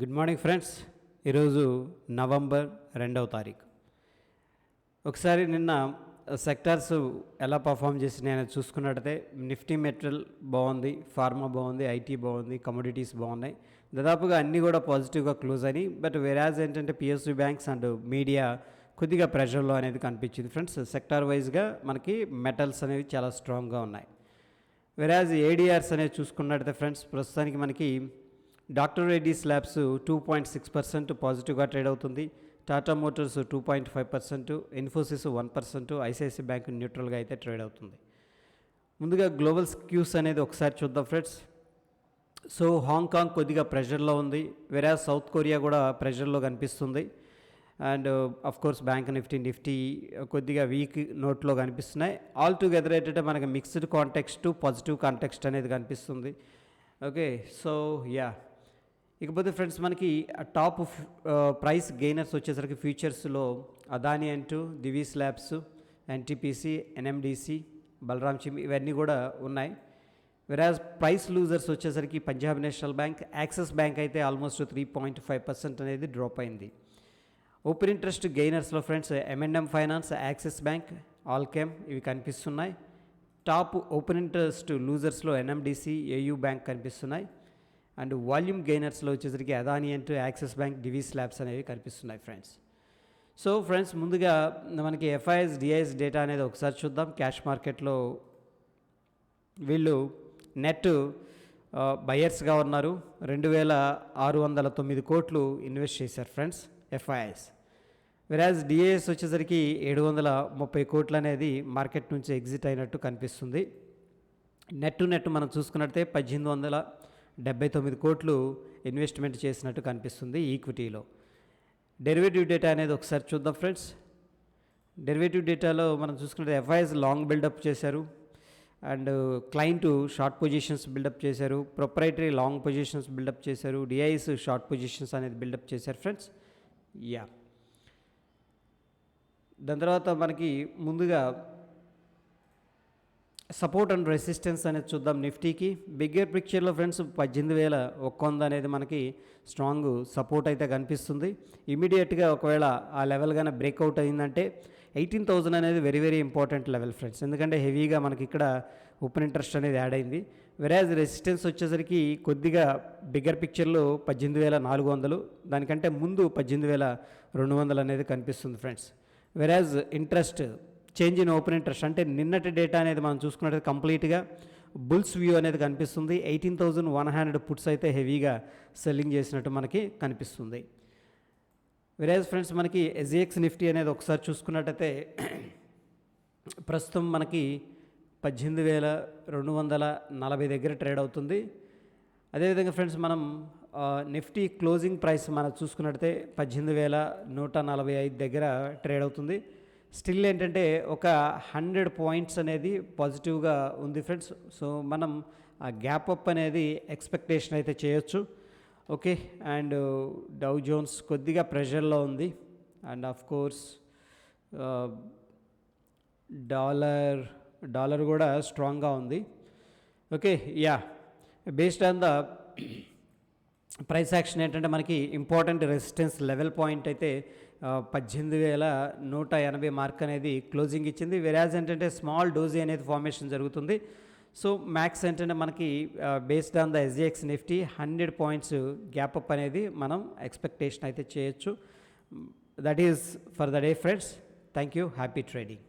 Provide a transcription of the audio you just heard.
Good morning friends. ఈరోజు November 2వ తారీఖు. ఒకసారి నిన్న సెక్టార్స్ ఎలా పర్ఫామ్ చేసినాయని చూసుకున్నట్టయితే నిఫ్టీ మెటల్ బాగుంది, ఫార్మా బాగుంది, ఐటీ బాగుంది, కమోడిటీస్ బాగున్నాయి. దాదాపుగా అన్నీ కూడా పాజిటివ్గా క్లోజ్ అయినాయి. బట్ వెరాజ్ ఏంటంటే పిఎస్యూ బ్యాంక్స్ అండ్ మీడియా కొద్దిగా ప్రెషర్లో అనేది కనిపించింది ఫ్రెండ్స్. సెక్టార్ వైజ్గా మనకి మెటల్స్ అనేవి చాలా స్ట్రాంగ్గా ఉన్నాయి. వెరాజ్ ఏడిఆర్స్ అనేవి చూసుకున్నట్టయితే ఫ్రెండ్స్ ప్రస్తుతానికి మనకి డాక్టర్ రెడ్డీస్ ల్యాబ్స్ 2.6% పాజిటివ్గా ట్రేడ్ అవుతుంది. Tata Motors 2.5%, Infosys 1%, ICICI bank న్యూట్రల్గా అయితే ట్రేడ్ అవుతుంది. ముందుగా గ్లోబల్ స్క్యూస్ అనేది ఒకసారి చూద్దాం ఫ్రెండ్స్. సో హాంకాంగ్ కొద్దిగా ప్రెషర్లో ఉంది, వెరాజ్ సౌత్ కొరియా కూడా ప్రెషర్లో కనిపిస్తుంది. And of course bank Nifty కొద్దిగా వీక్ నోట్లో కనిపిస్తున్నాయి. ఆల్ టుగెదర్ ఏంటంటే మనకి మిక్స్డ్ కాంటెక్స్ట్ పాజిటివ్ కాంటెక్స్ట్ అనేది కనిపిస్తుంది. ఓకే, సో యా, ఇకపోతే ఫ్రెండ్స్ మనకి టాప్ ప్రైస్ గెయినర్స్ వచ్చేసరికి ఫ్యూచర్స్లో అదాని అంటూ, Divi's labs, NTPC, NMDC, Balram చిమ్ ఇవన్నీ కూడా ఉన్నాయి. వెరాజ్ ప్రైస్ లూజర్స్ వచ్చేసరికి Punjab National Bank, Axis Bank అయితే ఆల్మోస్ట్ 3.5% అనేది డ్రాప్ అయింది. ఓపెన్ ఇంట్రెస్ట్ గెయినర్స్లో friends M&M finance, Axis Bank, Alkem ఇవి కనిపిస్తున్నాయి. టాప్ ఓపెన్ ఇంట్రెస్ట్ లూజర్స్లో ఎన్ఎండిసి, ఏయూ బ్యాంక్ కనిపిస్తున్నాయి. అండ్ వాల్యూమ్ గెయినర్స్లో వచ్చేసరికి అదాని అంటూ, యాక్సిస్ బ్యాంక్, డివీస్ ల్యాబ్స్ అనేవి కనిపిస్తున్నాయి ఫ్రెండ్స్. సో ఫ్రెండ్స్ ముందుగా మనకి ఎఫ్ఐఎస్ డిఐఎస్ డేటా అనేది ఒకసారి చూద్దాం. క్యాష్ మార్కెట్లో వీళ్ళు నెట్ బయర్స్గా ఉన్నారు. 2,609 కోట్లు ఇన్వెస్ట్ చేశారు ఫ్రెండ్స్ ఎఫ్ఐఎస్. వెరాజ్ డిఐఎస్ వచ్చేసరికి 730 కోట్లు అనేది మార్కెట్ నుంచి ఎగ్జిట్ అయినట్టు కనిపిస్తుంది. నెట్ మనం చూసుకున్నట్టే 1,879 కోట్లు ఇన్వెస్ట్మెంట్ చేసినట్టు కనిపిస్తుంది ఈక్విటీలో. డెరివేటివ్ డేటా అనేది ఒకసారి చూద్దాం ఫ్రెండ్స్. డెరివేటివ్ డేటాలో మనం చూసుకుంటే ఎఫ్ఐఎస్ లాంగ్ బిల్డప్ చేశారు, and client short positions buildup చేశారు, ప్రొప్రైటరీ లాంగ్ పొజిషన్స్ బిల్డప్ చేశారు, డిఐఎస్ షార్ట్ పొజిషన్స్ అనేది బిల్డప్ చేశారు ఫ్రెండ్స్. యా, దాని తర్వాత మనకి ముందుగా సపోర్ట్ అండ్ రెసిస్టెన్స్ అనేది చూద్దాం నిఫ్టీకి. బిగ్గర్ పిక్చర్లో ఫ్రెండ్స్ 18,100 అనేది మనకి స్ట్రాంగ్ సపోర్ట్ అయితే కనిపిస్తుంది. ఇమీడియట్గా ఒకవేళ ఆ లెవెల్ కానీ బ్రేక్అవుట్ అయిందంటే 18,000 అనేది very very important level friends. ఎందుకంటే హెవీగా మనకి ఇక్కడ ఓపెన్ ఇంట్రెస్ట్ అనేది యాడ్ అయింది. వెరాజ్ రెసిస్టెన్స్ వచ్చేసరికి కొద్దిగా బిగ్గర్ పిక్చర్లో 18,400, దానికంటే ముందు 18,200 అనేది కనిపిస్తుంది ఫ్రెండ్స్. వెరాజ్ interest change in open interest అంటే నిన్నటి డేటా అనేది మనం చూసుకున్నట్టు కంప్లీట్గా బుల్స్ వ్యూ అనేది కనిపిస్తుంది. 18,100 పుట్స్ అయితే హెవీగా సెల్లింగ్ చేసినట్టు మనకి కనిపిస్తుంది. వెరాజ్ ఫ్రెండ్స్ మనకి ఎస్జిఎక్స్ నిఫ్టీ అనేది ఒకసారి చూసుకున్నట్టయితే ప్రస్తుతం మనకి 18,240 దగ్గర ట్రేడ్ అవుతుంది. అదేవిధంగా ఫ్రెండ్స్ మనం నిఫ్టీ క్లోజింగ్ ప్రైస్ మనం చూసుకున్నట్టయితే 18,145 దగ్గర ట్రేడ్ అవుతుంది. స్టిల్ ఏంటంటే ఒక 100 పాయింట్స్ అనేది పాజిటివ్గా ఉంది ఫ్రెండ్స్. సో మనం ఆ గ్యాప్ అప్ అనేది ఎక్స్పెక్టేషన్ అయితే చేయొచ్చు. ఓకే, అండ్ డౌ జోన్స్ కొద్దిగా ప్రెషర్లో ఉంది. అండ్ ఆఫ్ కోర్స్ డాలర్ కూడా స్ట్రాంగ్గా ఉంది. Okay, yeah, based on the price action ఏంటంటే మనకి ఇంపార్టెంట్ రెసిస్టెన్స్ లెవెల్ పాయింట్ అయితే 18,180 మార్క్ అనేది క్లోజింగ్ ఇచ్చింది. వెరాజ్ ఏంటంటే స్మాల్ డోజీ అనేది ఫార్మేషన్ జరుగుతుంది. సో మ్యాక్స్ ఏంటంటే మనకి based on the SGX Nifty 100 points gap up అనేది మనం ఎక్స్పెక్టేషన్ అయితే చేయొచ్చు. That is for the day friends. Thank you, happy trading.